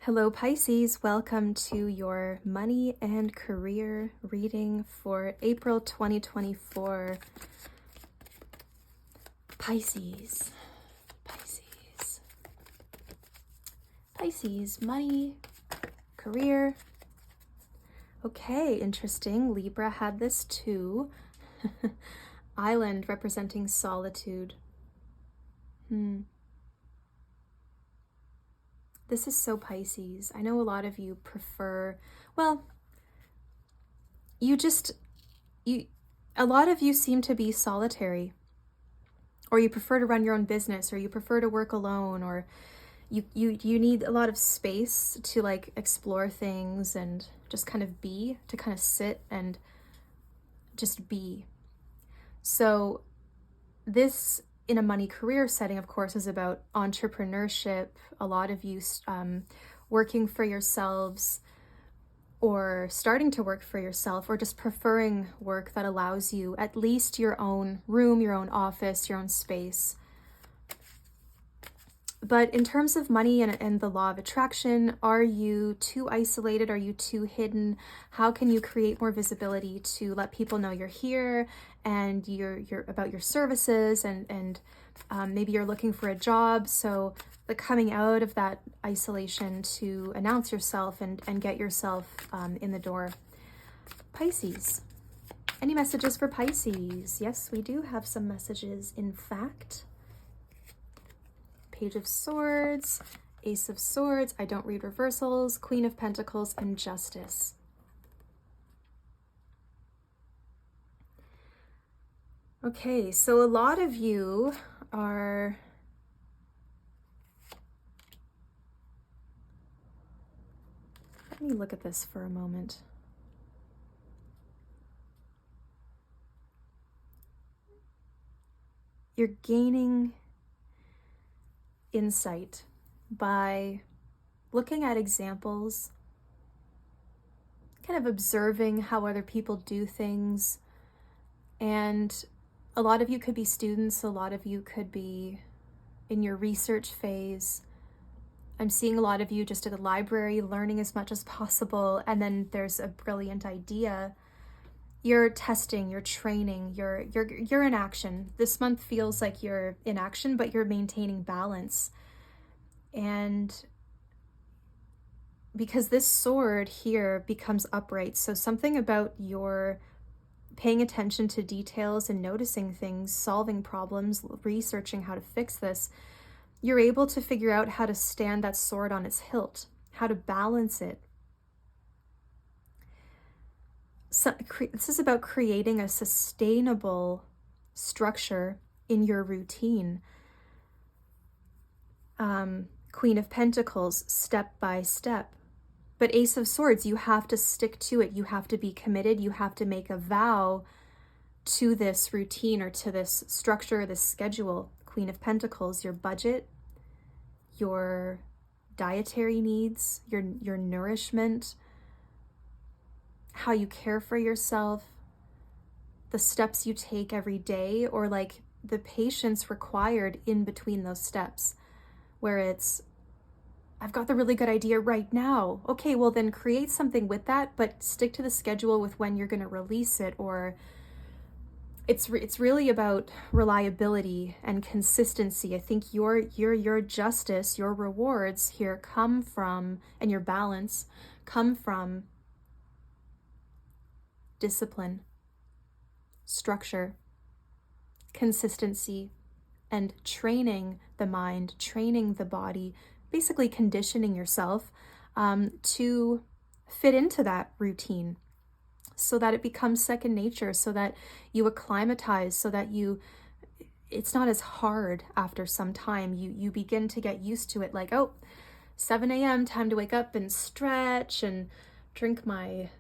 Hello Pisces, welcome to your money and career reading for April 2024. Pisces, Pisces, Pisces, money, career. Okay, interesting. Libra had this too. Island representing solitude. This is so Pisces. I know a lot of you prefer, well, a lot of you seem to be solitary, or you prefer to run your own business, or you prefer to work alone, or you need a lot of space to like explore things and just kind of be, to kind of sit and just be. So this, in a money career setting, of course, is about entrepreneurship. A lot of you working for yourselves, or starting to work for yourself, or just preferring work that allows you at least your own room, your own office, your own space. But in terms of money and the law of attraction, are you too isolated? Are you too hidden? How can you create more visibility to let people know you're here and you're about your services, and maybe you're looking for a job? So the coming out of that isolation to announce yourself and get yourself in the door. Pisces. Any messages for Pisces? Yes, we do have some messages, in fact. Page of Swords, Ace of Swords, I don't read reversals, Queen of Pentacles, and Justice. Okay, so a lot of you are let me look at this for a moment. You're gaining insight by looking at examples, kind of observing how other people do things. And a lot of you could be students, a lot of you could be in your research phase. I'm seeing a lot of you just at the library learning as much as possible, and then there's a brilliant idea. You're testing, you're training, you're in action. This month feels like you're in action, but you're maintaining balance. And because this sword here becomes upright, so something about your paying attention to details and noticing things, solving problems, researching how to fix this, you're able to figure out how to stand that sword on its hilt, how to balance it. So, this is about creating a sustainable structure in your routine. Queen of Pentacles, step by step. But Ace of Swords, you have to stick to it. You have to be committed. You have to make a vow to this routine or to this structure, this schedule. Queen of Pentacles, your budget, your dietary needs, your nourishment, how you care for yourself, the steps you take every day, or like the patience required in between those steps, where it's, I've got the really good idea right now. Okay, well then create something with that, but stick to the schedule with when you're going to release it. Or it's really about reliability and consistency. I think your justice, your rewards here come from, and your balance come from discipline, structure, consistency, and training the mind, training the body, basically conditioning yourself to fit into that routine so that it becomes second nature, so that you acclimatize, so that it's not as hard after some time. You begin to get used to it, like, oh, 7 a.m., time to wake up and stretch and drink my,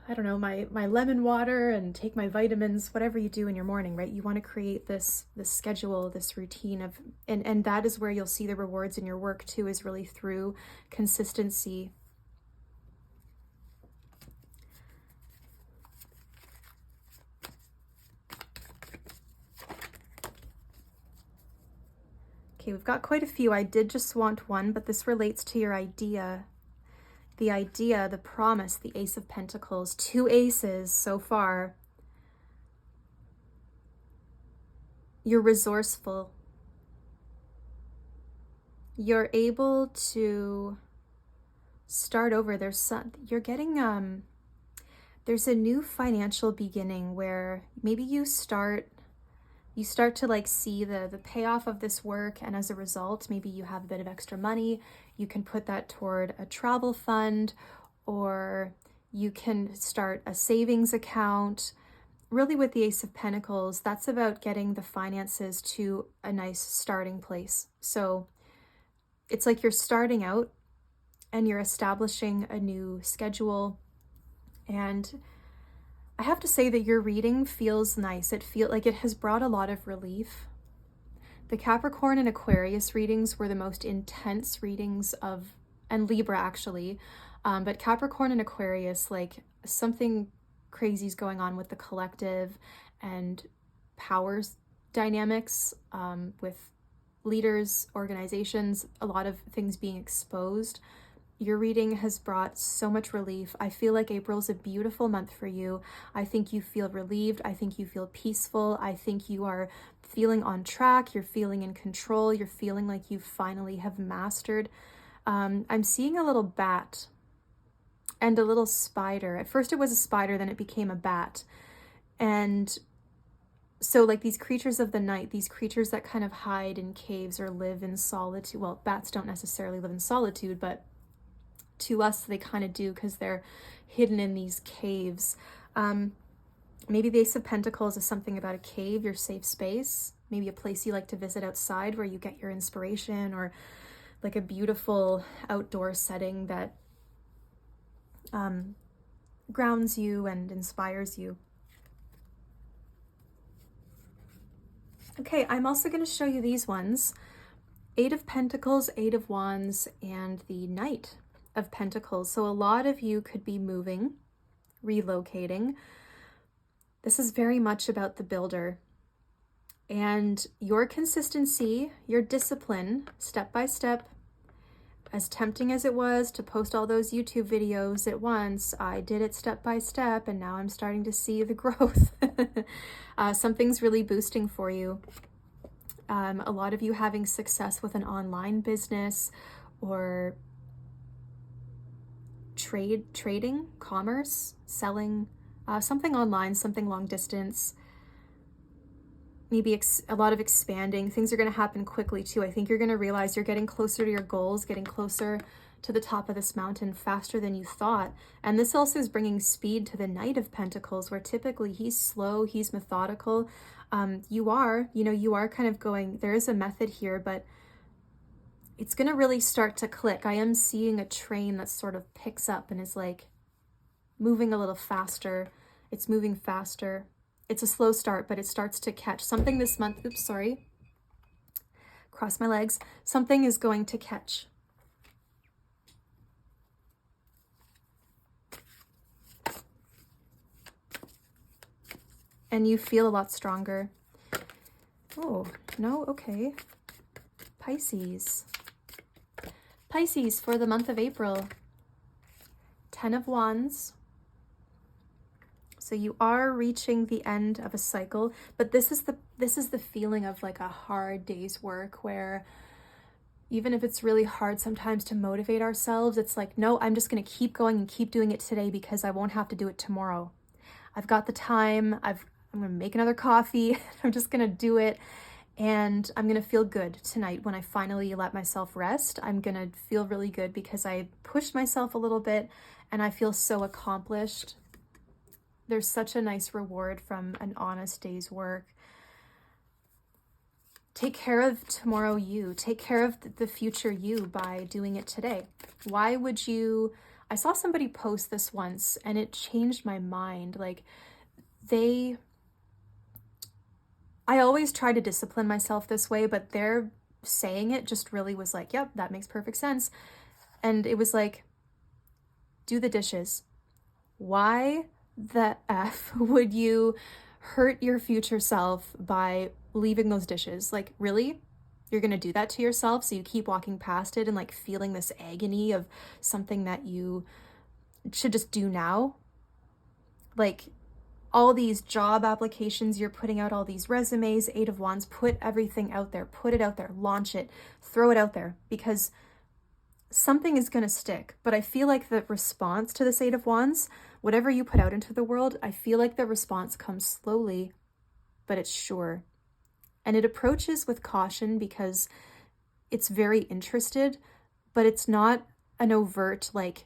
I don't know, my lemon water and take my vitamins, whatever you do in your morning, right? You want to create this schedule, this routine of, and that is where you'll see the rewards in your work too, is really through consistency. Okay, we've got quite a few. I did just want one, but this relates to your idea. The idea, the promise, the Ace of Pentacles. 2 aces so far. You're resourceful. You're able to start over. You're getting, there's a new financial beginning where maybe you start to like see the payoff of this work, and as a result, maybe you have a bit of extra money. You can put that toward a travel fund, or you can start a savings account. Really, with the Ace of Pentacles, that's about getting the finances to a nice starting place. So it's like you're starting out and you're establishing a new schedule. And I have to say that your reading feels nice. It feels like it has brought a lot of relief. The Capricorn and Aquarius readings were the most intense readings and Libra actually, but Capricorn and Aquarius, like something crazy is going on with the collective and powers dynamics, with leaders, organizations, a lot of things being exposed. Your reading has brought so much relief. I feel like April's a beautiful month for you. I think you feel relieved. I think you feel peaceful. I think you are feeling on track. You're feeling in control. You're feeling like you finally have mastered. I'm seeing a little bat and a little spider. At first it was a spider, then it became a bat. And so like these creatures of the night, these creatures that kind of hide in caves or live in solitude. Well, bats don't necessarily live in solitude, but to us they kind of do because they're hidden in these caves. Maybe the Ace of Pentacles is something about a cave, your safe space, maybe a place you like to visit outside where you get your inspiration, or like a beautiful outdoor setting that grounds you and inspires you. Okay, I'm also going to show you these ones. 8 of Pentacles, 8 of Wands, and the Knight of Pentacles. So a lot of you could be moving, relocating. This is very much about the builder and your consistency, your discipline, step by step. As tempting as it was to post all those YouTube videos at once, I did it step by step, and now I'm starting to see the growth. Something's really boosting for you. A lot of you having success with an online business or trading, commerce, selling, something online, something long distance. Maybe a lot of expanding. Things are going to happen quickly too. I think you're going to realize you're getting closer to your goals, getting closer to the top of this mountain faster than you thought. And this also is bringing speed to the Knight of Pentacles, where typically he's slow, he's methodical. You are kind of going, there is a method here, but it's going to really start to click. I am seeing a train that sort of picks up and is like moving a little faster. It's moving faster. It's a slow start, but it starts to catch something this month. Oops, sorry. Cross my legs. Something is going to catch. And you feel a lot stronger. Oh, no, okay. Pisces. Pisces for the month of April. 10 of Wands. So you are reaching the end of a cycle, but this is the feeling of like a hard day's work, where even if it's really hard sometimes to motivate ourselves, it's like, no, I'm just going to keep going and keep doing it today because I won't have to do it tomorrow. I've got the time. I'm going to make another coffee. I'm just going to do it. And I'm going to feel good tonight when I finally let myself rest. I'm going to feel really good because I pushed myself a little bit and I feel so accomplished. There's such a nice reward from an honest day's work. Take care of tomorrow you. Take care of the future you by doing it today. Why would you? I saw somebody post this once and it changed my mind. Like I always try to discipline myself this way, but they're saying it just really was like, yep, that makes perfect sense. And it was like, do the dishes. Why the F would you hurt your future self by leaving those dishes? Like, really? You're going to do that to yourself. So you keep walking past it and like feeling this agony of something that you should just do now. Like all these job applications you're putting out, all these resumes, Eight of Wands, put everything out there, put it out there, launch it, throw it out there, because something is going to stick. But I feel like the response to this Eight of Wands, whatever you put out into the world, I feel like the response comes slowly, but it's sure. And it approaches with caution because it's very interested, but it's not an overt, like,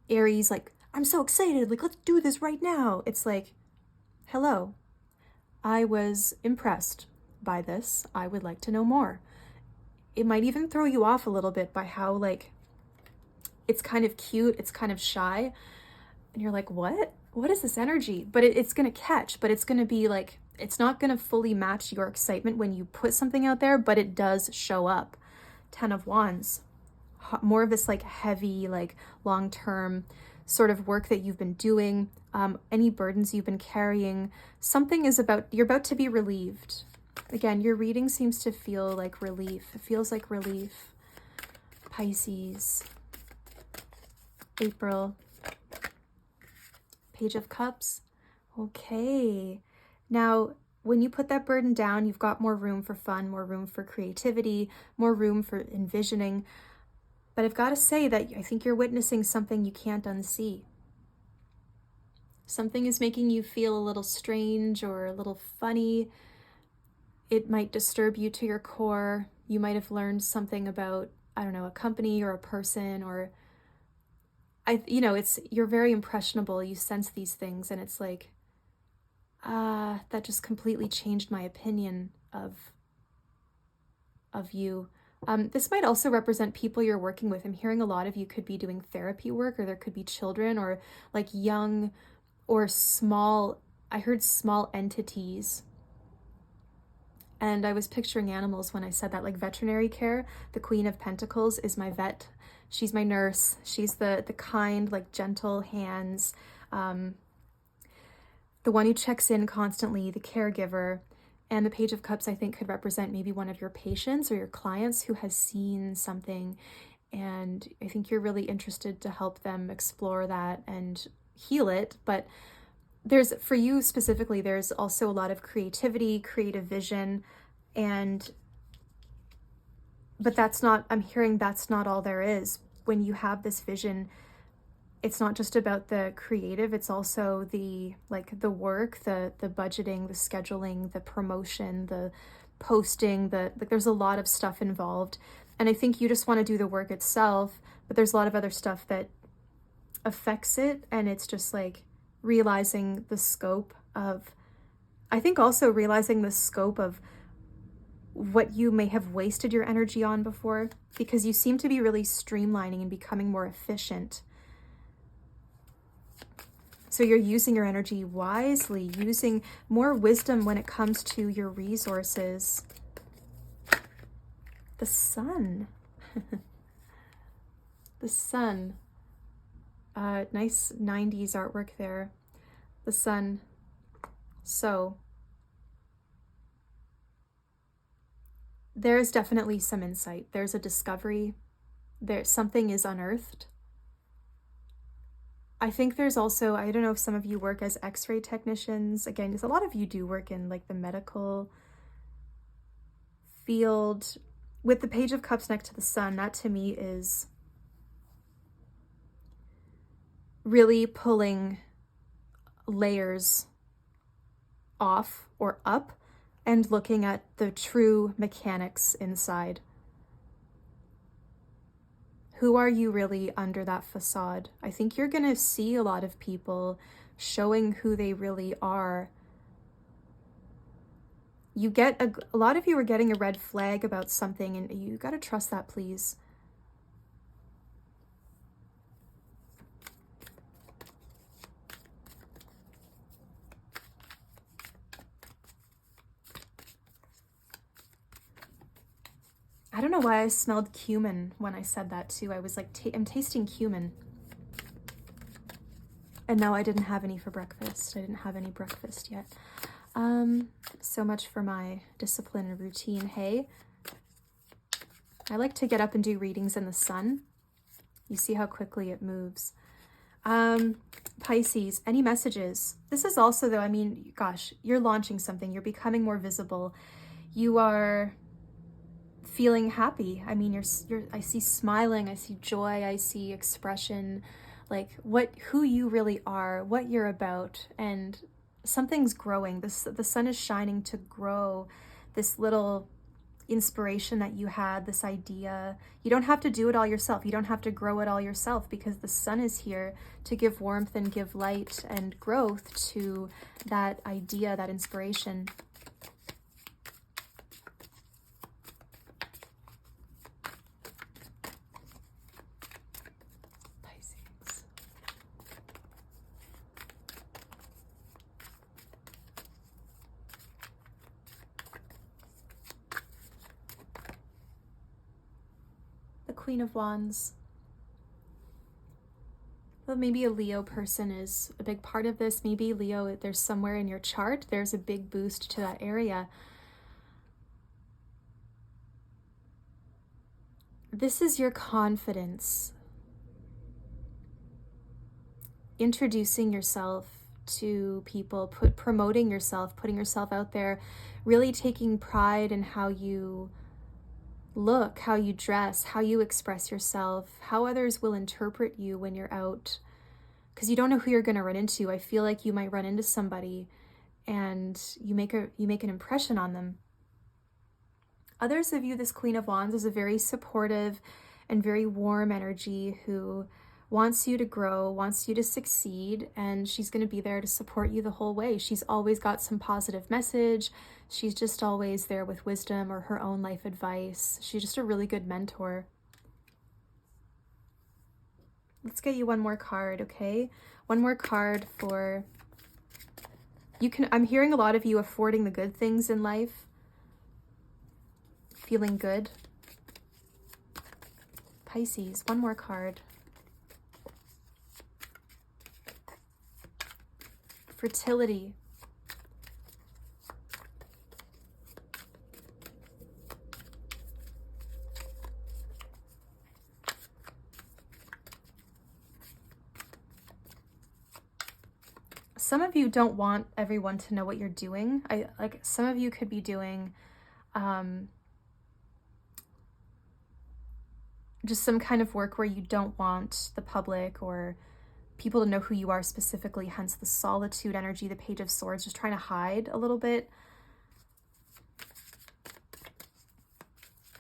Aries, like, I'm so excited, like, let's do this right now. It's like, hello, I was impressed by this. I would like to know more. It might even throw you off a little bit by how, like, it's kind of cute, it's kind of shy, and you're like, what is this energy? But it's going to catch, but it's going to be like, it's not going to fully match your excitement when you put something out there, but it does show up. 10 of Wands, more of this like heavy, like long-term sort of work that you've been doing, any burdens you've been carrying. Something is you're about to be relieved. Again, your reading seems to feel like relief. It feels like relief. Pisces, April, Page of Cups. Okay. Now, when you put that burden down, you've got more room for fun, more room for creativity, more room for envisioning. But I've got to say that I think you're witnessing something you can't unsee. Something is making you feel a little strange or a little funny. It might disturb you to your core. You might have learned something about, I don't know, a company or a person, or you're very impressionable. You sense these things, and it's like, that just completely changed my opinion of you. This might also represent people you're working with. I'm hearing a lot of you could be doing therapy work, or there could be children, or like young or small. I heard small entities. And I was picturing animals when I said that, like veterinary care. The Queen of Pentacles is my vet. She's my nurse. She's the kind, like gentle hands, the one who checks in constantly, the caregiver. And the Page of Cups, I think, could represent maybe one of your patients or your clients who has seen something. And I think you're really interested to help them explore that and heal it. But for you specifically, there's also a lot of creativity, creative vision, but I'm hearing that's not all there is. When you have this vision, it's not just about the creative, it's also the work, the budgeting, the scheduling, the promotion, the posting, there's a lot of stuff involved. And I think you just want to do the work itself, but there's a lot of other stuff that affects it. And it's just like realizing the scope of, I think also realizing the scope of what you may have wasted your energy on before, because you seem to be really streamlining and becoming more efficient. So you're using your energy wisely, using more wisdom when it comes to your resources. The Sun. The Sun. Nice 90s artwork there. The Sun. So there's definitely some insight. There's a discovery. Something is unearthed. I think there's also, I don't know if some of you work as X-ray technicians. Again, because a lot of you do work in like the medical field. With the Page of Cups next to the Sun, that to me is really pulling layers off or up and looking at the true mechanics inside. Who are you really under that facade? I think you're going to see a lot of people showing who they really are. You get a lot of you are getting a red flag about something, and you got to trust that, please. I don't know why I smelled cumin when I said that too. I was like, I'm tasting cumin. And no, I didn't have any for breakfast. I didn't have any breakfast yet. So much for my discipline and routine, hey? I like to get up and do readings in the sun. You see how quickly it moves. Pisces, any messages? This is also, though, I mean, gosh, you're launching something. You're becoming more visible. You are feeling happy. I mean, I see smiling, I see joy, I see expression, like who you really are, what you're about, and something's growing. The sun is shining to grow this little inspiration that you had, this idea. You don't have to do it all yourself. You don't have to grow it all yourself, because the sun is here to give warmth and give light and growth to that idea, that inspiration. Pisces. The Queen of Wands. Well, maybe a Leo person is a big part of this. Maybe Leo, there's somewhere in your chart, there's a big boost to that area. This is your confidence. Introducing yourself to people, promoting yourself, putting yourself out there, really taking pride in how you look, how you dress, how you express yourself, how others will interpret you when you're out, because you don't know who you're going to run into. I feel like you might run into somebody and you make an impression on them. Others of you, this Queen of Wands is a very supportive and very warm energy who wants you to grow, wants you to succeed, and she's going to be there to support you the whole way. She's always got some positive message. She's just always there with wisdom or her own life advice. She's just a really good mentor. Let's get you one more card, okay? One more card for... I'm hearing a lot of you affording the good things in life. Feeling good. Pisces, one more card. Fertility. Some of you don't want everyone to know what you're doing. Some of you could be doing just some kind of work where you don't want the public or people to know who you are specifically, hence the solitude energy, the Page of Swords, just trying to hide a little bit.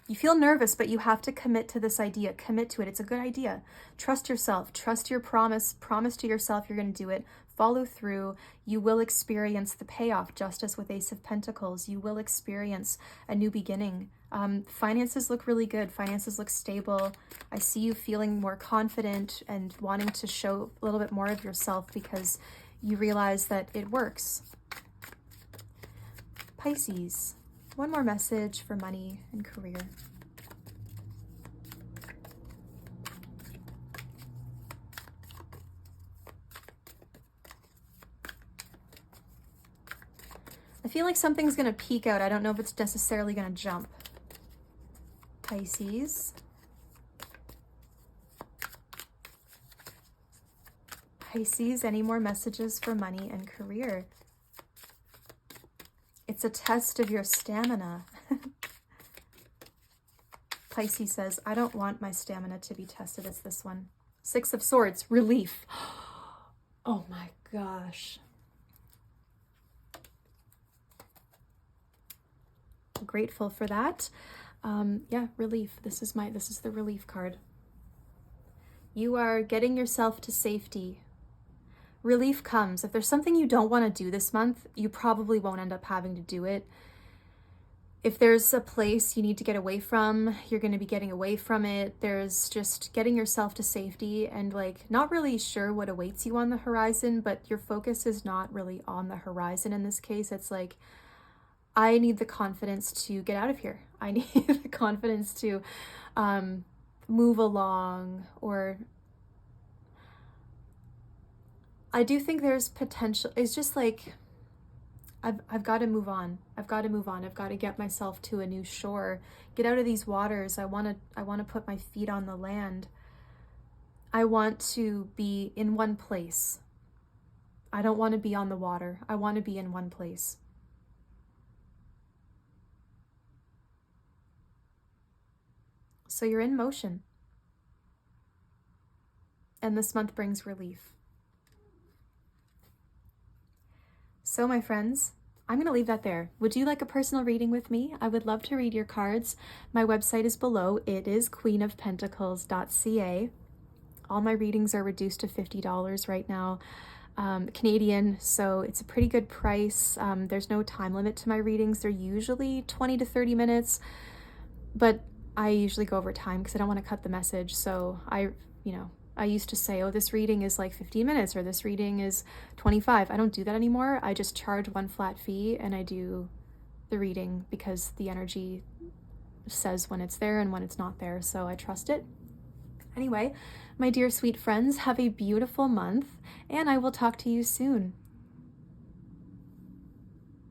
You feel nervous, but you have to commit to this idea. Commit to it. It's a good idea. Trust yourself. Trust your promise. Promise to yourself you're going to do it. Follow through. You will experience the payoff, just as with Ace of Pentacles. You will experience a new beginning. Finances look really good. Finances look stable. I see you feeling more confident and wanting to show a little bit more of yourself because you realize that it works. Pisces. One more message for money and career. I feel like something's going to peek out. I don't know if it's necessarily going to jump. Pisces. Pisces, any more messages for money and career? It's a test of your stamina. Pisces says, I don't want my stamina to be tested. It's this one. Six of Swords, relief. Oh my gosh. Grateful for that. Yeah, relief. This is the relief card. You are getting yourself to safety. Relief comes. If there's something you don't want to do this month, you probably won't end up having to do it. If there's a place you need to get away from, you're going to be getting away from it. There's just getting yourself to safety and not really sure what awaits you on the horizon, but your focus is not really on the horizon in this case. It's I need the confidence to get out of here. I need the confidence to move along, or I do think there's potential. It's just I've got to move on. I've got to move on. I've got to get myself to a new shore. Get out of these waters. I want to put my feet on the land. I want to be in one place. I don't want to be on the water. I want to be in one place. So you're in motion. And this month brings relief. So my friends, I'm going to leave that there. Would you like a personal reading with me? I would love to read your cards. My website is below. It is queenofpentacles.ca. All my readings are reduced to $50 right now, Canadian, so it's a pretty good price. There's no time limit to my readings. They're usually 20 to 30 minutes, but I usually go over time because I don't want to cut the message. So I used to say, oh, this reading is like 15 minutes or this reading is 25. I don't do that anymore. I just charge one flat fee and I do the reading because the energy says when it's there and when it's not there. So I trust it. Anyway, my dear sweet friends, have a beautiful month and I will talk to you soon.